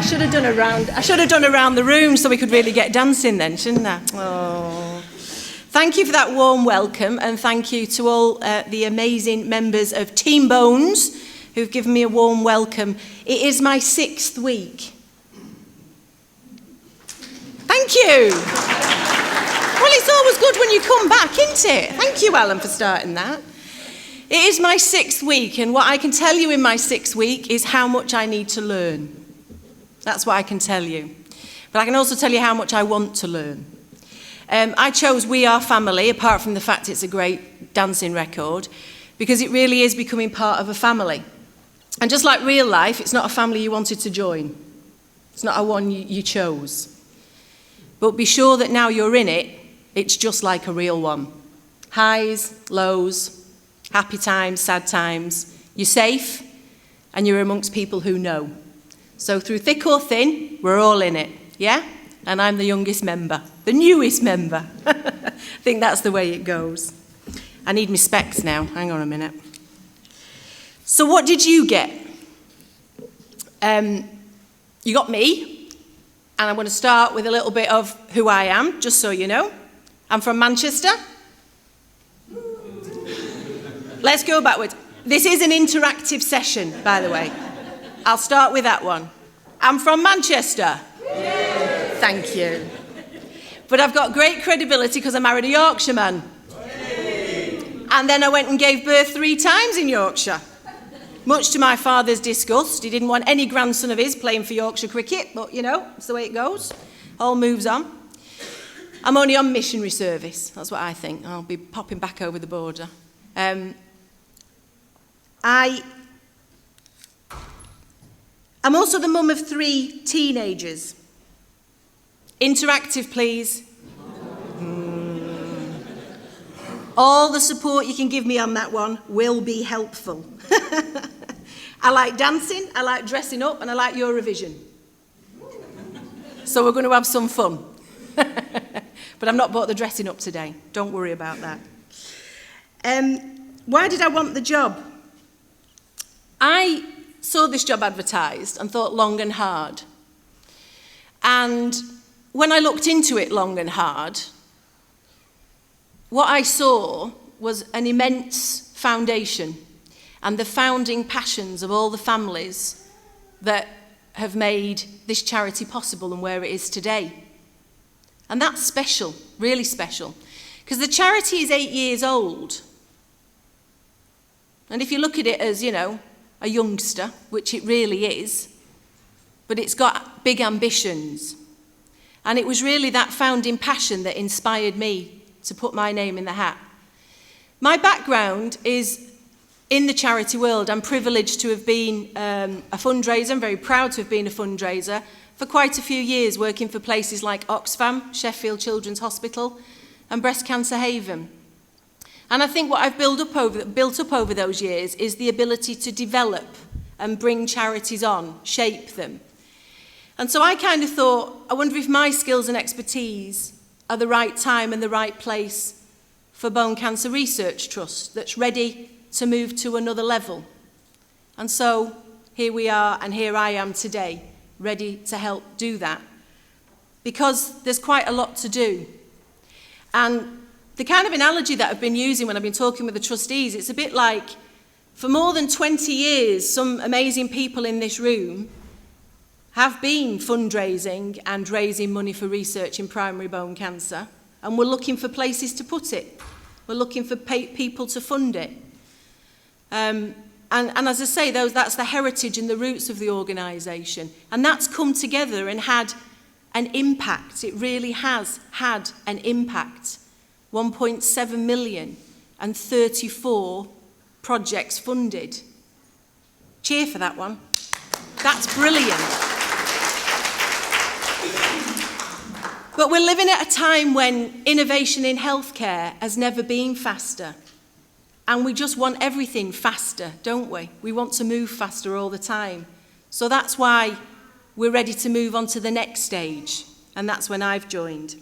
I should have done around the room so we could really get dancing then, shouldn't I? Oh. Thank you for that warm welcome, and thank you to all the amazing members of Team Bones who've given me a warm welcome. It is my 6th week. Thank you. Well, it's always good when you come back, isn't it? Thank you, Alan, for starting that. It is my 6th week, and what I can tell you in my 6th week is how much I need to learn. That's what I can tell you. But I can also tell you how much I want to learn. I chose We Are Family, apart from the fact it's a great dancing record, because it really is becoming part of a family. And just like real life, it's not a family you wanted to join. It's not a one you chose. But be sure that now you're in it, it's just like a real one. Highs, lows, happy times, sad times. You're safe, and you're amongst people who know. So through thick or thin, we're all in it, yeah? And I'm the youngest member, the newest member. I think that's the way it goes. I need my specs now, hang on a minute. So what did you get? You got me, and I'm going to start with a little bit of who I am, just so you know. I'm from Manchester. Let's go backwards. This is an interactive session, by the way. I'll start with that one. I'm from Manchester. Yay. Thank you. But I've got great credibility because I married a Yorkshireman. Yay. And then I went and gave birth 3 times in Yorkshire. Much to my father's disgust. He didn't want any grandson of his playing for Yorkshire cricket, but you know, it's the way it goes. All moves on. I'm only on missionary service. That's what I think. I'll be popping back over the border. I'm also the mum of 3 teenagers. Interactive, please. All the support you can give me on that one will be helpful. I like dancing, I like dressing up, and I like Eurovision. So we're going to have some fun. But I've not bought the dressing up today. Don't worry about that. Why did I want the job? I saw this job advertised and thought long and hard. And when I looked into it long and hard, what I saw was an immense foundation and the founding passions of all the families that have made this charity possible and where it is today. And that's special, really special, because the charity is 8 years old. And if you look at it as, you know, a youngster, which it really is, but it's got big ambitions. And it was really that founding passion that inspired me to put my name in the hat. My background is in the charity world. I'm privileged to have been a fundraiser. I'm very proud to have been a fundraiser for quite a few years, working for places like Oxfam, Sheffield Children's Hospital, and Breast Cancer Haven. And I think what I've built up over those years is the ability to develop and bring charities on, shape them. And so I kind of thought, I wonder if my skills and expertise are the right time and the right place for Bone Cancer Research Trust that's ready to move to another level. And so here we are, and here I am today, ready to help do that. Because there's quite a lot to do. And the kind of analogy that I've been using when I've been talking with the trustees, it's a bit like, for more than 20 years, some amazing people in this room have been fundraising and raising money for research in primary bone cancer, and we're looking for places to put it. We're looking for people to fund it. And as I say, that's the heritage and the roots of the organisation. And that's come together and had an impact. It really has had an impact. 1.7 million and 34 projects funded. Cheer for that one. That's brilliant. But we're living at a time when innovation in healthcare has never been faster. And we just want everything faster, don't we? We want to move faster all the time. So that's why we're ready to move on to the next stage. And that's when I've joined.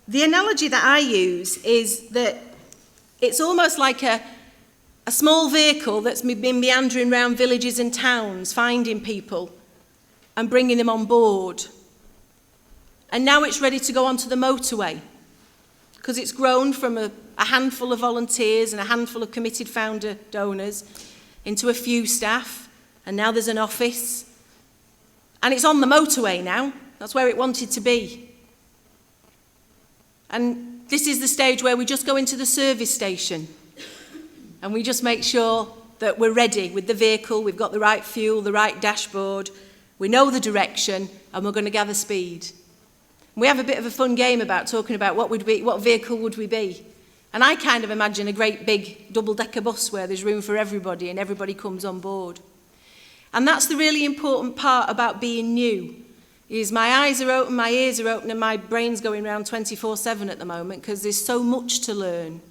The analogy that I use is that it's almost like a small vehicle that's been meandering around villages and towns, finding people and bringing them on board. And now it's ready to go onto the motorway because it's grown from a handful of volunteers and a handful of committed founder donors into a few staff, and now there's an office. And it's on the motorway now. That's where it wanted to be. And this is the stage where we just go into the service station and we just make sure that we're ready with the vehicle, we've got the right fuel, the right dashboard, we know the direction, and we're going to gather speed. We have a bit of a fun game about talking about what vehicle would we be. And I kind of imagine a great big double-decker bus where there's room for everybody and everybody comes on board. And that's the really important part about being new, is my eyes are open, my ears are open, and my brain's going around 24/7 at the moment because there's so much to learn.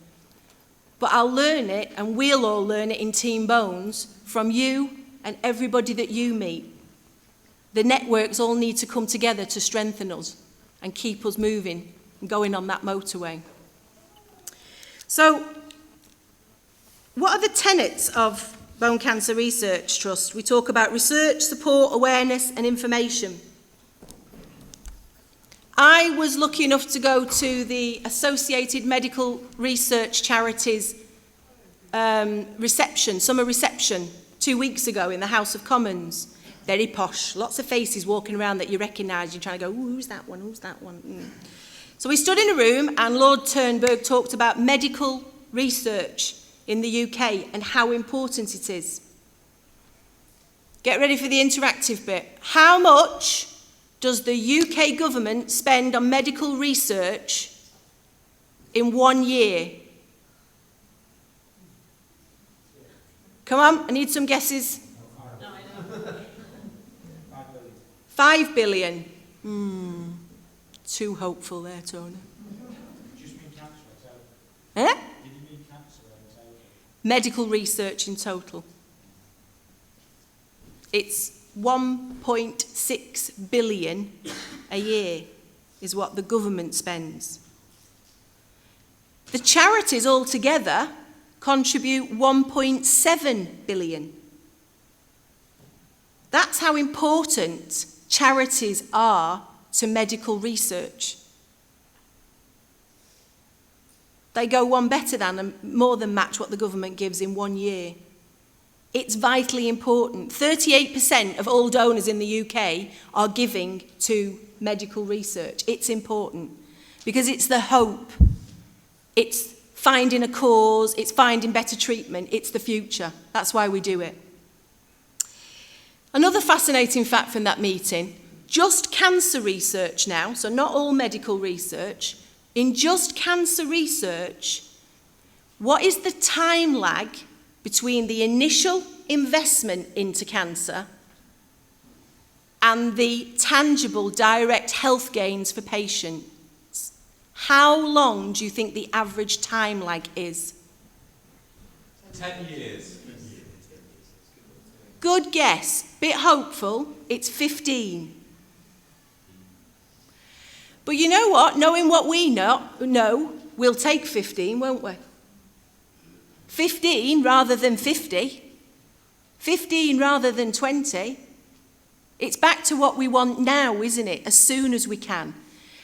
But I'll learn it, and we'll all learn it in Team Bones from you and everybody that you meet. The networks all need to come together to strengthen us and keep us moving and going on that motorway. So, what are the tenets of Bone Cancer Research Trust? We talk about research, support, awareness, and information. I was lucky enough to go to the Associated Medical Research Charities summer reception 2 weeks ago in the House of Commons. Very posh, lots of faces walking around that you recognise. You're trying to go, who's that one, who's that one? So we stood in a room and Lord Turnberg talked about medical research in the UK and how important it is. Get ready for the interactive bit. How much does the UK government spend on medical research in 1 year? Come on, I need some guesses. No, I know. 5 billion. Too hopeful there, Tony. Just mean cancer in total. Eh? Did you mean cancer in total? Medical research in total. It's 1.6 billion a year is what the government spends. The charities altogether contribute 1.7 billion. That's how important charities are to medical research. They go one better than and more than match what the government gives in 1 year. It's vitally important. 38% of all donors in the UK are giving to medical research. It's important because it's the hope. It's finding a cause. It's finding better treatment. It's the future. That's why we do it. Another fascinating fact from that meeting, just cancer research now, so not all medical research, in just cancer research, what is the time lag between the initial investment into cancer and the tangible direct health gains for patients? How long do you think the average time lag is? 10 years. Good guess. Bit hopeful. It's 15. But you know what? Knowing what we know, we'll take 15, won't we? 15 rather than 50. 15 rather than 20. It's back to what we want now, isn't it? As soon as we can.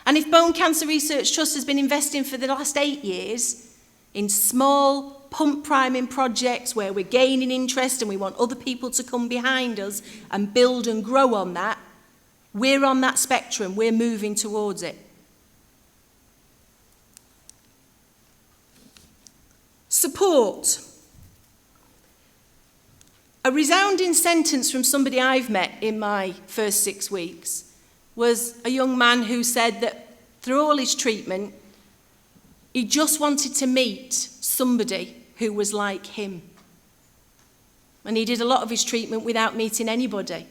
And if Bone Cancer Research Trust has been investing for the last 8 years in small pump priming projects where we're gaining interest and we want other people to come behind us and build and grow on that, we're on that spectrum. We're moving towards it. Support. A resounding sentence from somebody I've met in my first 6 weeks was a young man who said that through all his treatment, he just wanted to meet somebody who was like him. And he did a lot of his treatment without meeting anybody.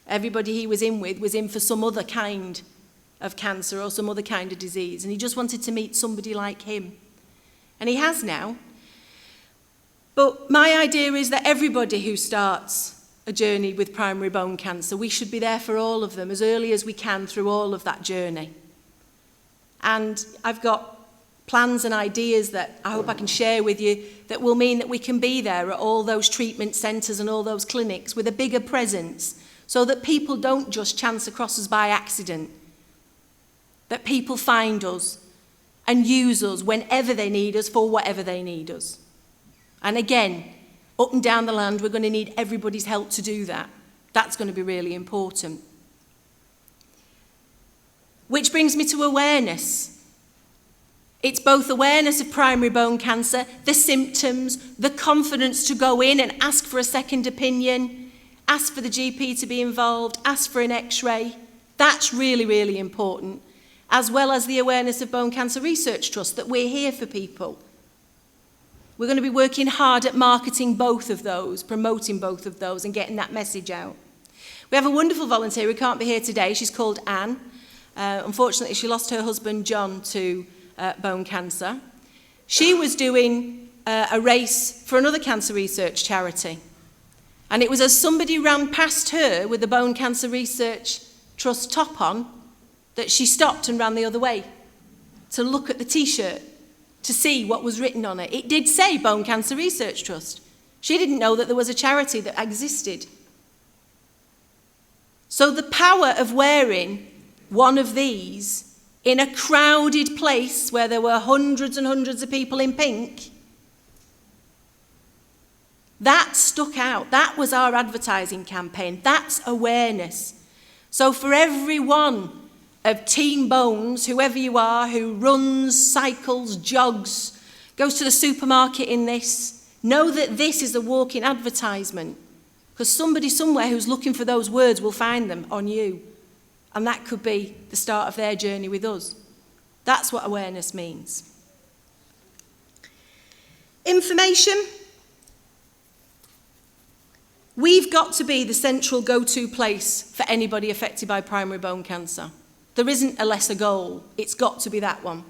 Everybody he was in with was in for some other kind of cancer or some other kind of disease. And he just wanted to meet somebody like him. And he has now. But my idea is that everybody who starts a journey with primary bone cancer, we should be there for all of them as early as we can through all of that journey. And I've got plans and ideas that I hope I can share with you that will mean that we can be there at all those treatment centres and all those clinics with a bigger presence so that people don't just chance across us by accident, that people find us and use us whenever they need us for whatever they need us. And again, up and down the land, we're going to need everybody's help to do that. That's going to be really important. Which brings me to awareness. It's both awareness of primary bone cancer, the symptoms, the confidence to go in and ask for a second opinion, ask for the GP to be involved, ask for an X-ray. That's really, really important. As well as the awareness of Bone Cancer Research Trust, that we're here for people. We're going to be working hard at marketing both of those, promoting both of those and getting that message out. We have a wonderful volunteer who can't be here today. She's called Anne. Unfortunately, she lost her husband, John, to bone cancer. She was doing a race for another cancer research charity. And it was as somebody ran past her with the Bone Cancer Research Trust top on that she stopped and ran the other way to look at the T-shirt, to see what was written on it. It did say Bone Cancer Research Trust. She didn't know that there was a charity that existed. So the power of wearing one of these in a crowded place where there were hundreds and hundreds of people in pink, that stuck out. That was our advertising campaign. That's awareness. So for every one of Team Bones, whoever you are, who runs, cycles, jogs, goes to the supermarket in this, know that this is a walking advertisement. Because somebody somewhere who's looking for those words will find them on you. And that could be the start of their journey with us. That's what awareness means. Information. We've got to be the central go-to place for anybody affected by primary bone cancer. There isn't a lesser goal. It's got to be that one.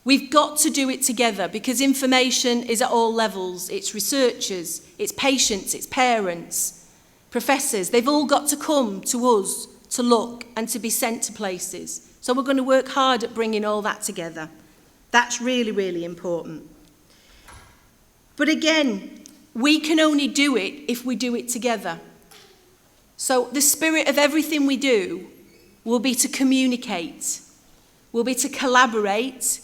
We've got to do it together because information is at all levels. It's researchers, it's patients, it's parents, professors. They've all got to come to us to look and to be sent to places. So we're going to work hard at bringing all that together. That's really, really important. But again, we can only do it if we do it together. So the spirit of everything we do will be to communicate, will be to collaborate,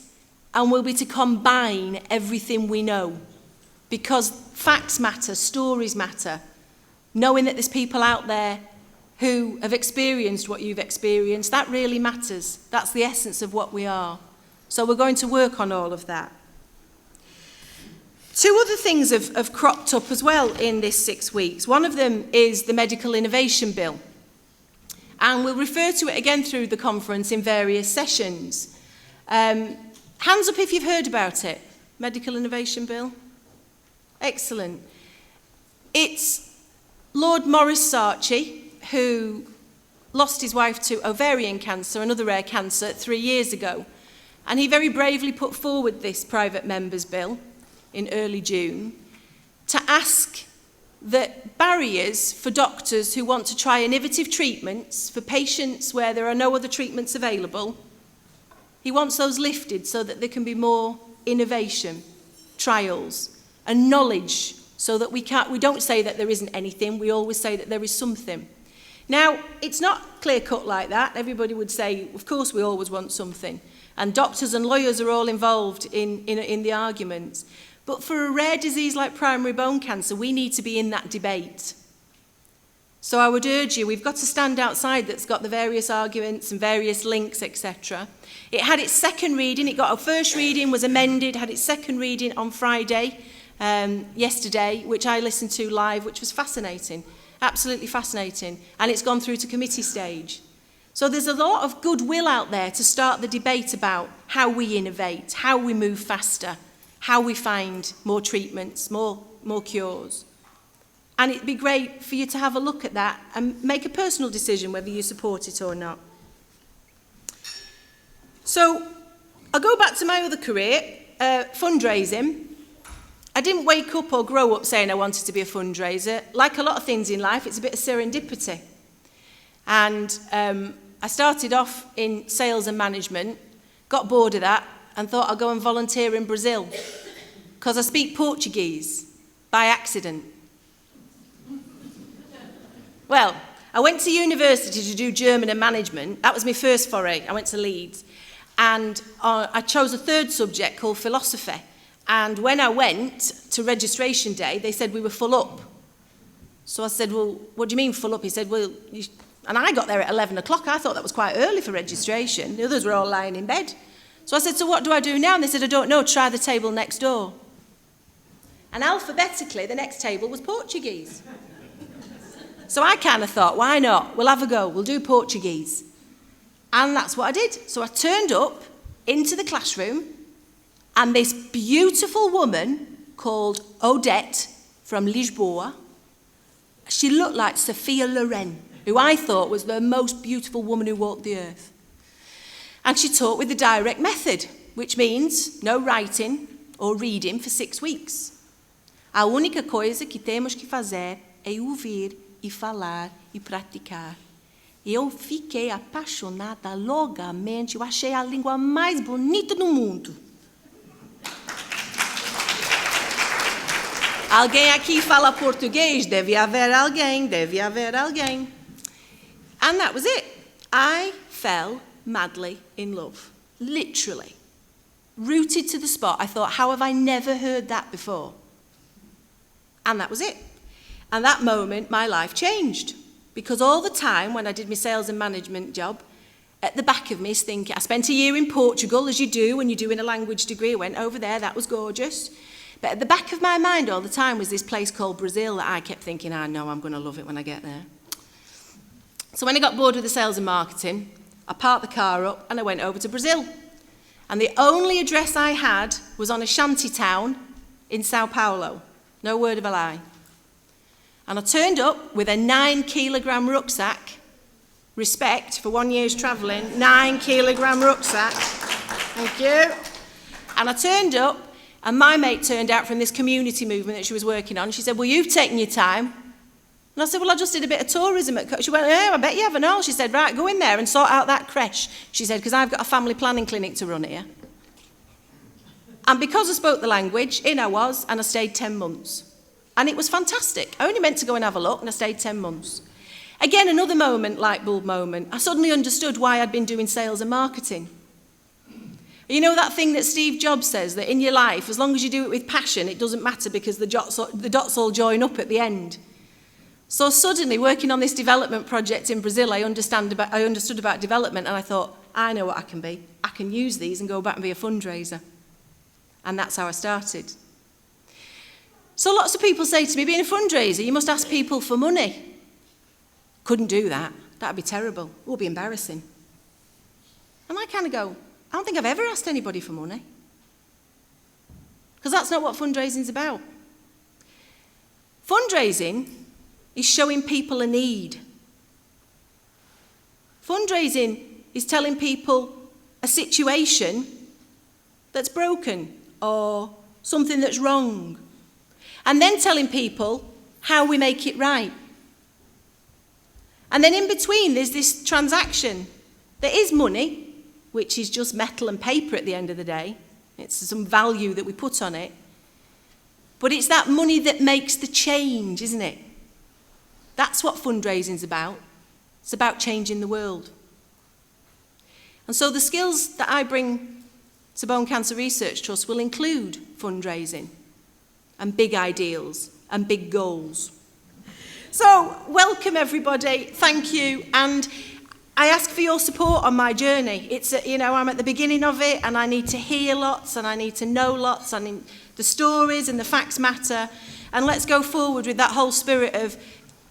and will be to combine everything we know. Because facts matter, stories matter. Knowing that there's people out there who have experienced what you've experienced, that really matters. That's the essence of what we are. So we're going to work on all of that. Two other things have cropped up as well in this 6 weeks. One of them is the Medical Innovation Bill. And we'll refer to it again through the conference in various sessions. Hands up if you've heard about it. Medical Innovation Bill. Excellent. It's Lord Maurice Saatchi, who lost his wife to ovarian cancer, another rare cancer, 3 years ago. And he very bravely put forward this private member's bill in early June to ask that barriers for doctors who want to try innovative treatments for patients where there are no other treatments available, he wants those lifted so that there can be more innovation, trials, and knowledge so that we don't say that there isn't anything, we always say that there is something. Now, it's not clear-cut like that. Everybody would say, of course we always want something. And doctors and lawyers are all involved in the arguments. But for a rare disease like primary bone cancer, we need to be in that debate. So I would urge you, we've got to stand outside that's got the various arguments and various links, etc. It had its second reading, it got a first reading, was amended, had its second reading on Friday, yesterday, which I listened to live, which was fascinating, absolutely fascinating. And it's gone through to committee stage. So there's a lot of goodwill out there to start the debate about how we innovate, how we move faster, how we find more treatments, more cures. And it'd be great for you to have a look at that and make a personal decision whether you support it or not. So I'll go back to my other career, fundraising. I didn't wake up or grow up saying I wanted to be a fundraiser. Like a lot of things in life, it's a bit of serendipity. And I started off in sales and management, got bored of that, and thought I'd go and volunteer in Brazil because I speak Portuguese by accident. Well, I went to university to do German and management. That was my first foray. I went to Leeds. And I chose a third subject called philosophy. And when I went to registration day, they said we were full up. So I said, well, what do you mean full up? He said, well, and I got there at 11 o'clock. I thought that was quite early for registration. The others were all lying in bed. So I said, so what do I do now? And they said, I don't know, try the table next door. And alphabetically, the next table was Portuguese. So I kind of thought, why not? We'll have a go. We'll do Portuguese. And that's what I did. So I turned up into the classroom, and this beautiful woman called Odette from Lisboa, she looked like Sophia Loren, who I thought was the most beautiful woman who walked the earth. And she taught with the direct method, which means no writing or reading for 6 weeks. A única coisa que temos que fazer é ouvir e falar e praticar. E eu fiquei apaixonada loucamente. Eu achei a língua mais bonita do mundo. Alguém aqui fala português? Deve haver alguém, deve haver alguém. And that was it. I fell madly in love. Literally. Rooted to the spot. I thought, how have I never heard that before? And that was it. And that moment, my life changed. Because all the time when I did my sales and management job, at the back of me is thinking, I spent a year in Portugal, as you do when you're doing a language degree. I went over there, that was gorgeous. But at the back of my mind all the time was this place called Brazil that I kept thinking, I know I'm going to love it when I get there. So when I got bored with the sales and marketing, I parked the car up and I went over to Brazil. And the only address I had was on a shanty town in Sao Paulo. No word of a lie. And I turned up with a 9-kilogram rucksack. Respect for 1 year's travelling. 9-kilogram rucksack. Thank you. And I turned up, and my mate turned out from this community movement that she was working on. She said, well, you've taken your time. And I said, well, I just did a bit of tourism. She went, I bet you haven't all. She said, right, go in there and sort out that creche. She said, because I've got a family planning clinic to run here. And because I spoke the language, in I was, and I stayed 10 months. And it was fantastic. I only meant to go and have a look, and I stayed 10 months. Again, another moment, light bulb moment. I suddenly understood why I'd been doing sales and marketing. You know that thing that Steve Jobs says, that in your life, as long as you do it with passion, it doesn't matter because the dots all join up at the end. So suddenly, working on this development project in Brazil, I understood about development, and I thought, I know what I can be. I can use these and go back and be a fundraiser. And that's how I started. So lots of people say to me, being a fundraiser, you must ask people for money. Couldn't do that. That'd be terrible. It would be embarrassing. And I kind of go, I don't think I've ever asked anybody for money. Because that's not what fundraising's about. Fundraising is showing people a need. Fundraising is telling people a situation that's broken or something that's wrong. And then telling people how we make it right. And then in between, there's this transaction. There is money, which is just metal and paper at the end of the day. It's some value that we put on it. But it's that money that makes the change, isn't it? That's what fundraising's about. It's about changing the world. And so the skills that I bring to Bone Cancer Research Trust will include fundraising and big ideals and big goals. So, welcome everybody, thank you, and I ask for your support on my journey. I'm at the beginning of it, and I need to hear lots, and I need to know lots, and the stories and the facts matter, and let's go forward with that whole spirit of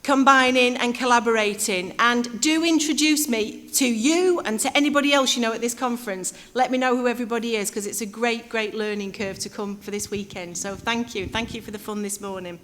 combining and collaborating. And do introduce me to you and to anybody else you know at this conference. Let me know who everybody is, because it's a great, great learning curve to come for this weekend. So thank you for the fun this morning.